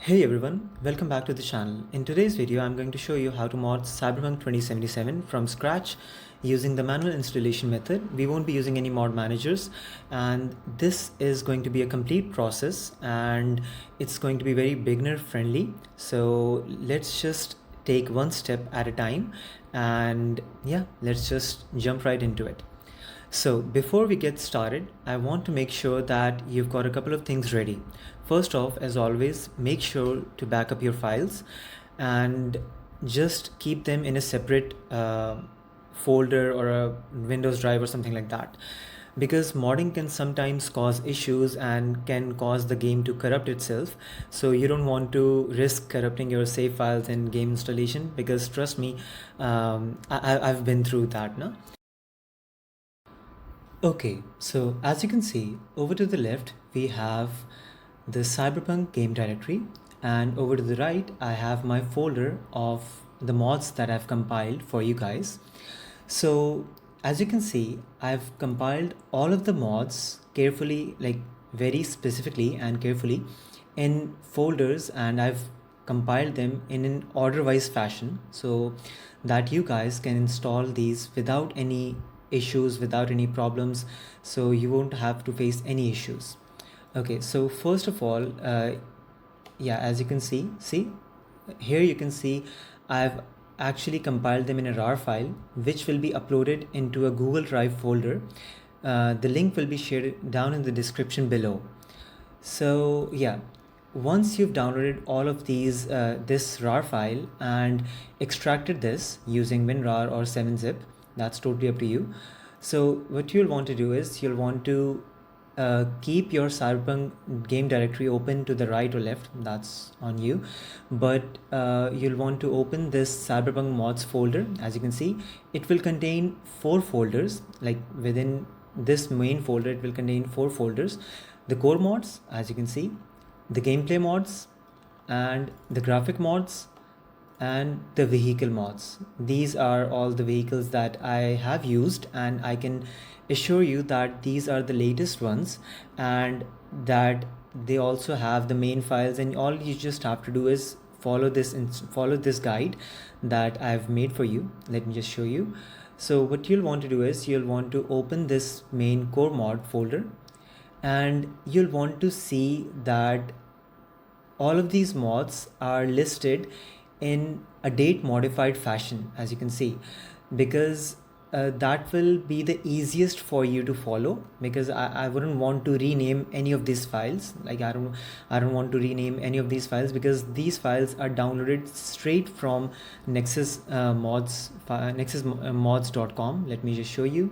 Hey everyone, welcome back to the channel. In today's video, I'm going to show you how to mod Cyberpunk 2077 from scratch using the manual installation method. We won't be using any mod managers, and this is going to be a complete process and it's going to be very beginner friendly. So let's just take one step at a time and yeah, let's just jump right into it. So before we get started, I want to make sure that you've got a couple of things ready. First off, as always, make sure to back up your files and just keep them in a separate folder or a Windows drive or something like that. Because modding can sometimes cause issues and can cause the game to corrupt itself. So you don't want to risk corrupting your save files in game installation because trust me, I've been through that. No? Okay, so as you can see, over to the left, we have the Cyberpunk game directory, and over to the right, I have my folder of the mods that I've compiled for you guys. So as you can see, I've compiled all of the mods carefully, like very specifically and carefully in folders, and I've compiled them in an order-wise fashion so that you guys can install these without any issues, without any problems, so you won't have to face any issues. Okay, so first of all, yeah, as you can see here, you can see I've actually compiled them in a rar file which will be uploaded into a Google Drive folder. The link will be shared down in the description below. So yeah, once you've downloaded all of these this rar file and extracted this using WinRAR or 7-zip, that's totally up to you. So what you'll want to do is you'll want to keep your Cyberpunk game directory open to the right or left, that's on you, but you'll want to open this Cyberpunk mods folder. As you can see, it will contain 4 folders. Like within this main folder, it will contain 4 folders: the core mods, as you can see, the gameplay mods, and the graphic mods, and the vehicle mods. These are all the vehicles that I have used, and I can assure you that these are the latest ones and that they also have the main files, and all you just have to do is follow this guide that I've made for you. Let me just show you. So what you'll want to do is you'll want to open this main core mod folder, and you'll want to see that all of these mods are listed in a date modified fashion, as you can see, because that will be the easiest for you to follow, because I wouldn't want to rename any of these files. Like I don't want to rename any of these files because these files are downloaded straight from Nexus mods, nexusmods.com. Let me just show you.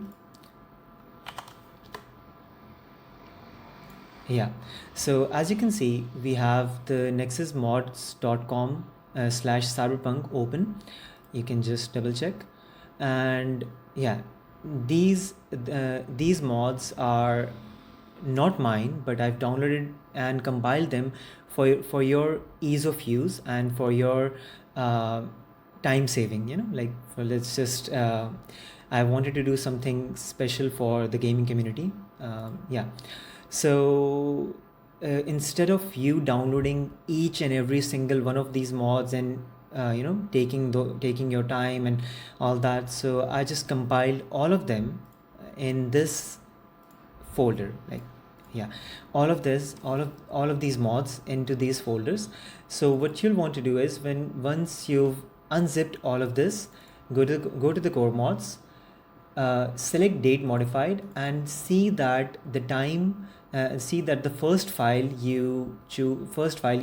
Yeah, so as you can see, we have the nexusmods.com slash cyberpunk open. You can just double check, and yeah, these mods are not mine, but I've downloaded and compiled them for your ease of use and for your uh, time saving, like for let's just I wanted to do something special for the gaming community. Yeah, so instead of you downloading each and every single one of these mods and taking your time and all that, so I just compiled all of them in this folder. Like yeah, all of these mods into these folders. So what you'll want to do is once you've unzipped all of this, go to the core mods, select date modified, and see that the first file you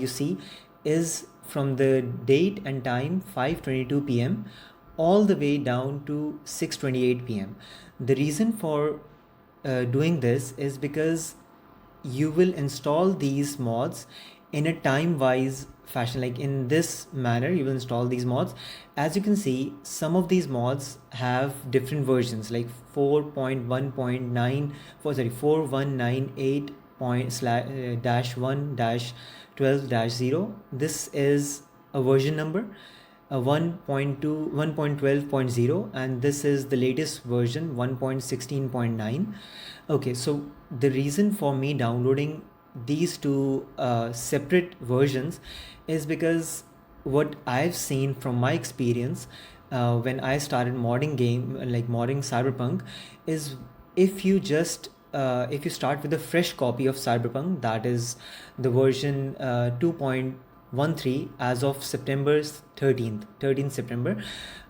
see is from the date and time 5:22 p.m. all the way down to 6:28 p.m. The reason for doing this is because you will install these mods in a time wise fashion. Like in this manner you will install these mods. As you can see, some of these mods have different versions, like 4.1.9 4198 dash 1 dash 12 dash 0. This is a version number, 1.2 1.12.0, and this is the latest version, 1.16.9. Okay, so the reason for me downloading these two separate versions is because what I've seen from my experience when I started modding Cyberpunk, is if you just if you start with a fresh copy of Cyberpunk, that is the version 2.13 as of September 13th September,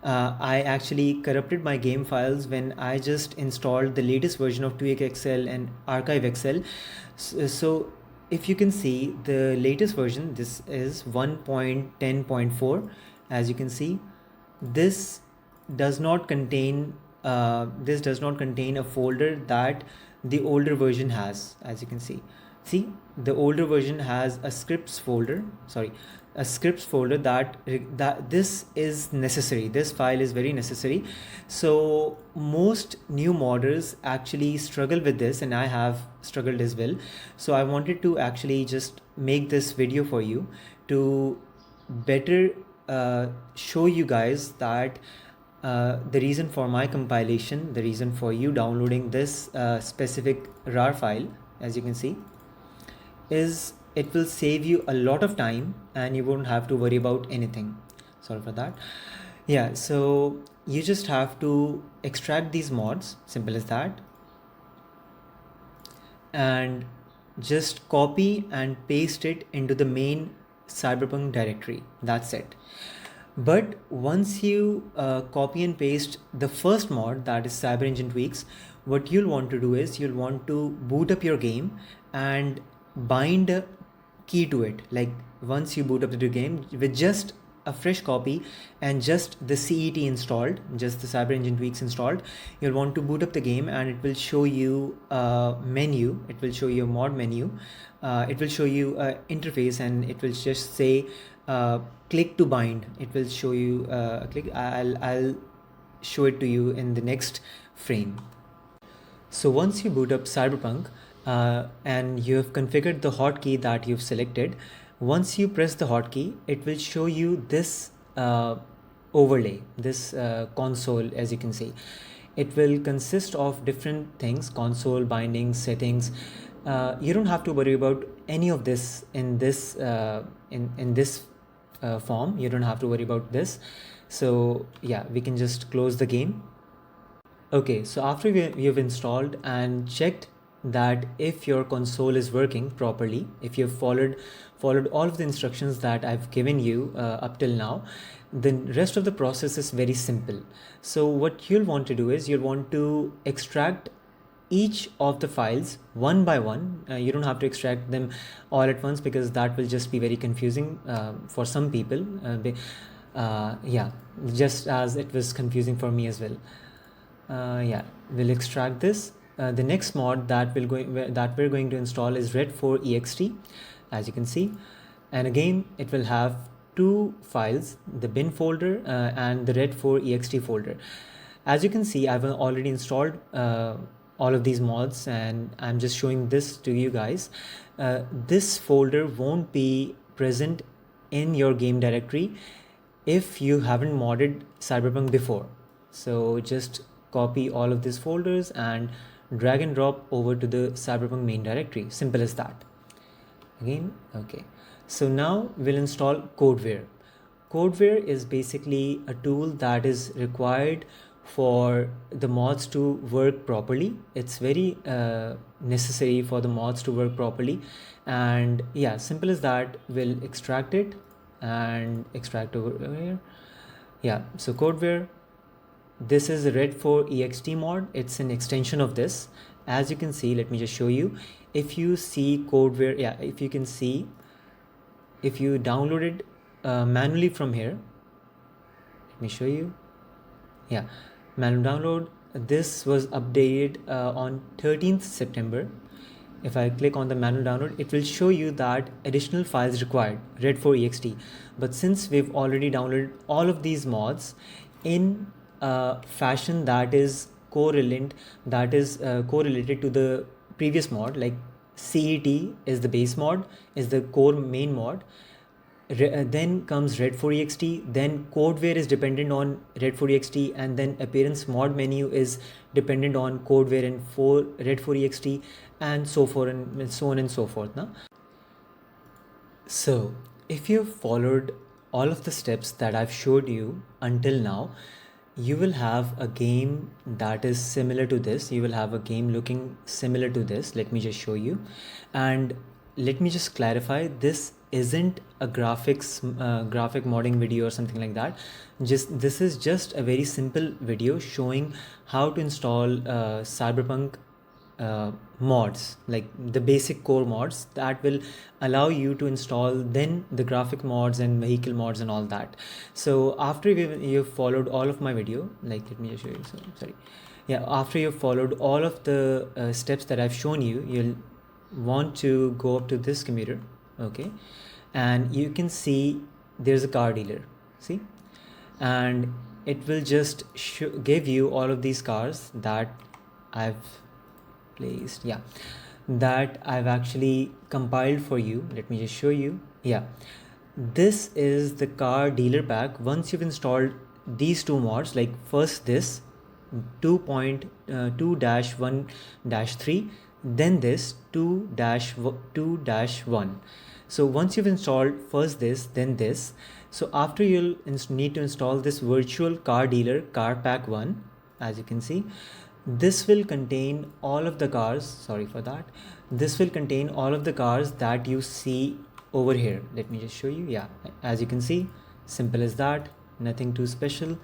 I actually corrupted my game files when I just installed the latest version of 2xxl and ArchiveXL. So if you can see the latest version, this is 1.10.4. As you can see, this does not contain a folder that the older version has. As you can see the older version has a scripts folder, that this is necessary. This file is very necessary. So most new modders actually struggle with this, and I have struggled as well. So I wanted to actually just make this video for you to better show you guys that the reason for my compilation, the reason for you downloading this specific RAR file, as you can see, is it will save you a lot of time and you won't have to worry about anything. Sorry for that. Yeah, so you just have to extract these mods, simple as that, and just copy and paste it into the main Cyberpunk directory. That's it. But once you copy and paste the first mod, that is Cyber Engine Tweaks, what you'll want to do is you'll want to boot up your game and bind a key to it. Like once you boot up the game with just a fresh copy and just the CET installed, just the Cyber Engine Tweaks installed, you'll want to boot up the game and it will show you a menu. It will show you a mod menu. It will show you an interface and it will just say click to bind. It will show you a click. I'll show it to you in the next frame. So once you boot up Cyberpunk and you have configured the hotkey that you've selected, once you press the hotkey, it will show you this overlay, this console. As you can see, it will consist of different things: console, bindings, settings. You don't have to worry about any of this in this form. You don't have to worry about this. So yeah, we can just close the game. Okay, so after we have installed and checked that if your console is working properly, if you've followed all of the instructions that I've given you up till now, the rest of the process is very simple. So what you'll want to do is you'll want to extract each of the files one by one. You don't have to extract them all at once because that will just be very confusing for some people. Yeah, just as it was confusing for me as well. Yeah, we'll extract this. The next mod that we're going to install is Red4ext, as you can see, and again it will have two files, the bin folder and the Red4ext folder. As you can see, I've already installed all of these mods and I'm just showing this to you guys. This folder won't be present in your game directory if you haven't modded Cyberpunk before. So just copy all of these folders and drag and drop over to the Cyberpunk main directory. Simple as that. Again, okay. So now we'll install Codeware. Codeware is basically a tool that is required for the mods to work properly. It's very necessary for the mods to work properly. And yeah, simple as that. We'll extract it and extract over here. Yeah, so Codeware. This is a Red4ext mod. It's an extension of this. As you can see, let me just show you. If you see Codeware, yeah, if you can see, if you download it manually from here, let me show you. Yeah, manual download. This was updated on 13th September. If I click on the manual download, it will show you that additional files required, Red4ext. But since we've already downloaded all of these mods in fashion that is correlated to the previous mod, like CET is the base mod, is the core main mod, then comes Red 4ext, then codeware is dependent on Red 4ext, and then appearance mod menu is dependent on codeware and for Red 4ext, and so forth and so on and so forth. Now, so if you've followed all of the steps that I've showed you until now, you will have a game that is similar to this. You will have a game looking similar to this. Let me just show you. And let me just clarify, this isn't a graphic modding video or something like that. This is just a very simple video showing how to install Cyberpunk mods, like the basic core mods that will allow you to install then the graphic mods and vehicle mods and all that. So after you've followed all of my video, like let me just show you, so, sorry, yeah, after you've followed all of the steps that I've shown you, you'll want to go up to this computer, okay, and you can see there's a car dealer, see, and it will just give you all of these cars that I've placed, yeah, that I've actually compiled for you. Let me just show you. Yeah, this is the car dealer pack. Once you've installed these two mods, like first this 2.2-1-3, then this 2-2-1. So once you've installed first this, then this, so after you'll need to install this virtual car dealer car pack 1, as you can see. This will contain all of the cars, sorry for that, this will contain all of the cars that you see over here. Let me just show you. Yeah, as you can see, simple as that, nothing too special.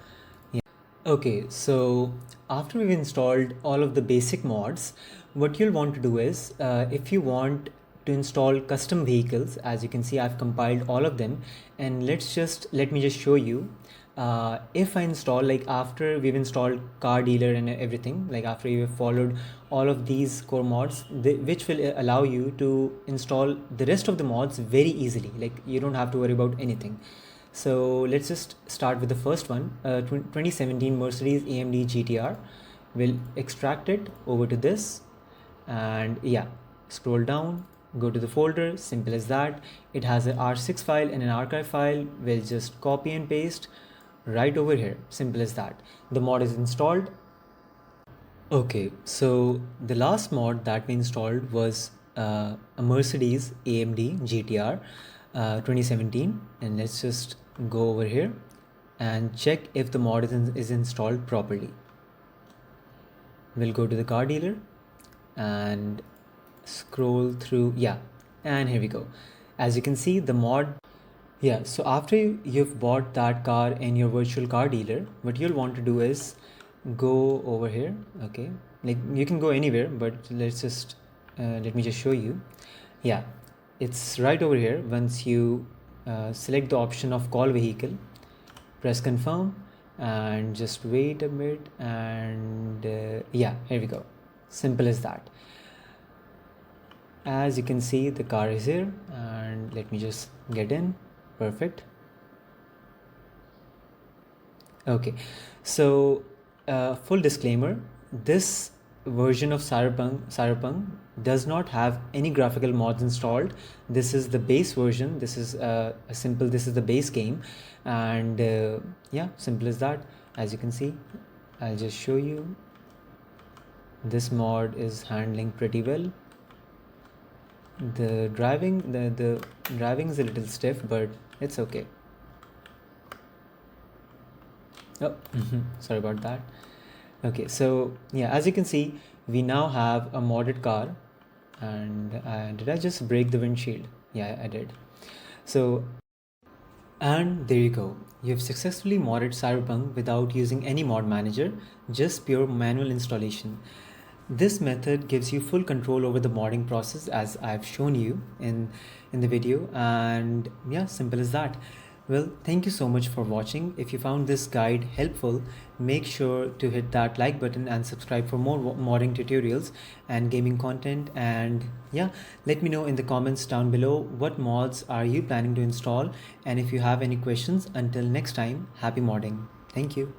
Yeah. Okay, so after we've installed all of the basic mods, what you'll want to do is, if you want to install custom vehicles, as you can see, I've compiled all of them, and let me just show you. If I install, like after we've installed car dealer and everything, like after you've followed all of these core mods, which will allow you to install the rest of the mods very easily, like you don't have to worry about anything. So let's just start with the first one, 2017 Mercedes AMD GTR. We'll extract it over to this, and yeah, scroll down, go to the folder, simple as that. It has an R6 file and an archive file. We'll just copy and paste right over here, simple as that. The mod is installed. Okay, so the last mod that we installed was a Mercedes AMD GTR 2017, and let's just go over here and check if the mod is installed properly. We'll go to the car dealer and scroll through, yeah, and here we go. As you can see, the mod, yeah, so after you've bought that car in your virtual car dealer, what you'll want to do is go over here, okay, like you can go anywhere, but let's just let me just show you. Yeah, it's right over here. Once you select the option of call vehicle, press confirm and just wait a bit, and yeah, here we go, simple as that. As you can see, the car is here, and let me just get in. Perfect. Okay, so full disclaimer, this version of Cyberpunk does not have any graphical mods installed. This is the base version. This is this is the base game, and yeah, simple as that. As you can see, I'll just show you. This mod is handling pretty well. The driving is a little stiff, but it's okay. Oh, sorry about that. Okay, so yeah, as you can see, we now have a modded car. And did I just break the windshield? Yeah, I did. So, and there you go. You've successfully modded Cyberpunk without using any mod manager, just pure manual installation. This method gives you full control over the modding process, as I've shown you in the video, and yeah, simple as that. Well, thank you so much for watching. If you found this guide helpful, make sure to hit that like button and subscribe for more modding tutorials and gaming content. And yeah, let me know in the comments down below what mods are you planning to install, and if you have any questions. Until next time, happy modding. Thank you.